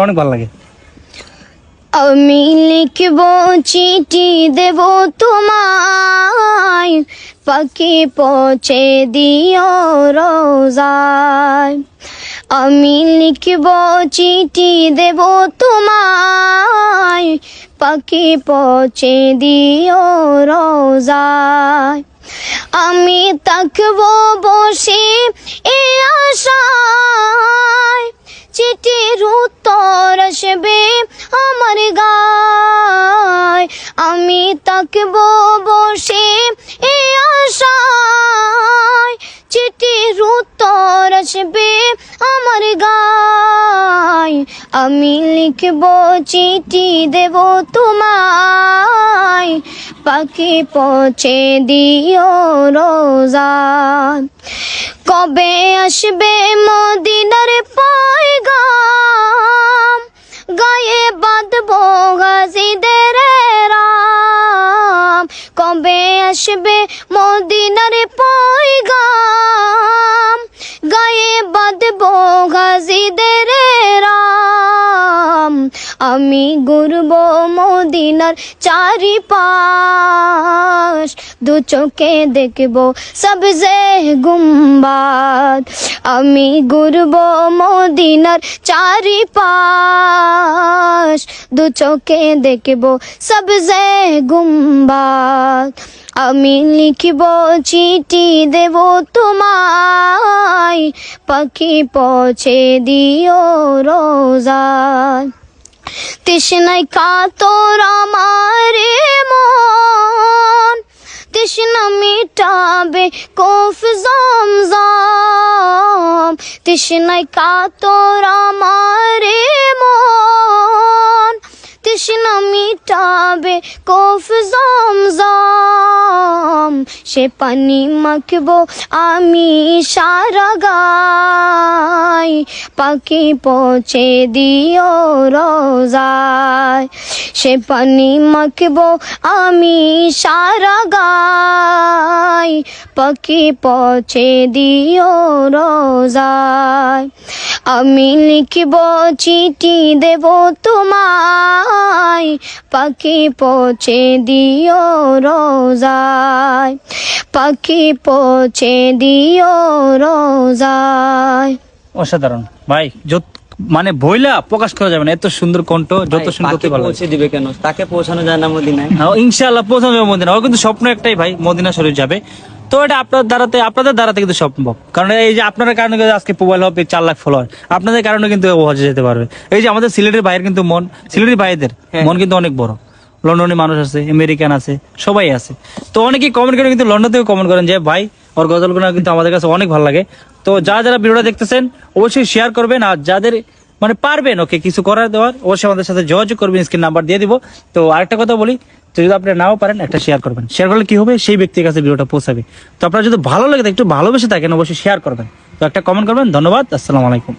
অনেক ভালো লাগে। আমি লিখব চিঠি দেব তোমায়, পাখি পৌঁছে দিও রোজায়। আমি লিখব চিঠি দেব তোমায়, পাখি পৌঁছে দিও রোজায়। আমি থাকবো বসে এ আশায়, চিঠির উত্তর আসবে আমার গায়। আমি থাকবো বসে এ আশায়, চিঠির উত্তর আসবে আমার গায়। আমি লিখবো চিঠি দেব তোমায়, পাখি পৌঁছে দিও রোজায়। কবে আসবে মদিনার পয়গাম, গায়ে বাঁধবো গাজীদের রাম। কবে আসবে মদিনার পয়গাম, গায়ে বাঁধবো গাজীদের রাম। আমি ঘুরবো মদিনার চারিপাশ, দু চোখে দেখবো সবজে গুম্বাদ। আমি ঘুরবো মদিনার চারিপাশ, দু চোখে দেখবো সবজে গুম্বাদ। আমি লিখব চিঠি দেব তোমায়, পাখি পৌঁছে দিও রোজায়। তৃষ্ণায় কাতর আমার মন, তৃষ্ণা মিটাবে কফ জমজম। তৃষ্ণায় কাতর আমার মন, তৃষ্ণা মিটাবে কফ জমজম। সে পানি মাখবো আমি সারা গায়, পাখি পৌঁছে দিও রোজায়। সে পানি মাখবো আমি সারা গায়, পাখি পৌঁছে দিও রোজায়। আমি লিখব চিঠি দেব তোমায়, পাখি পৌঁছে দিও রোজায়। পাখি পৌঁছে দিও রোজায়। অসাধারণ ভাই, মানে বইলা প্রকাশ করা যাবে না, এত সুন্দর কণ্ঠ, যত সুন্দর পৌঁছে দিবে কেন, তাকে পৌঁছানো যায় না মদিনায়? ইনশাআল্লাহ পৌঁছানো যাবে মদিনা। ও কিন্তু স্বপ্ন একটাই ভাই, মদিনা শরীফ যাবে। তো এটা আপনাদের দ্বারাতে কিন্তু সম্ভব, কারণ এই যে আপনার কারণে আজকে মোবাইল হবে 4 লাখ ফলোয়ার, আপনাদের কারণে কিন্তু হজে যেতে পারবে। এই যে আমাদের সিলেটের ভাইয়ের কিন্তু মন, সিলেটের ভাইদের মন কিন্তু অনেক বড়। লন্ডনে মানুষ আছে, আমেরিকান আছে, সবাই আছে। তো অনেকেই কমেন্ট করে, কিন্তু লন্ডন থেকে কমেন্ট করেন যে ভাই ওর গজলগুলো কিন্তু আমাদের কাছে অনেক ভালো লাগে। তো যারা ভিডিওটা দেখতেছেন অবশ্যই শেয়ার করবেন, আর যাদের মানে পারবেন ওকে কিছু করার দেওয়ার, অবশ্যই আমাদের সাথে যোগাযোগ করবেন, স্ক্রিন নাম্বার দিয়ে দিব। তো আরেকটা কথা বলি, যদি আপনি নাও পারেন একটা শেয়ার করবেন। শেয়ার করলে কি হবে, সেই ব্যক্তির কাছে ভিডিওটা পৌঁছাবে। তো আপনার যদি ভালো লাগে, একটু ভালোবেসে থাকেন, অবশ্যই শেয়ার করবেন। তো একটা কমেন্ট করবেন। ধন্যবাদ, আসসালামু আলাইকুম।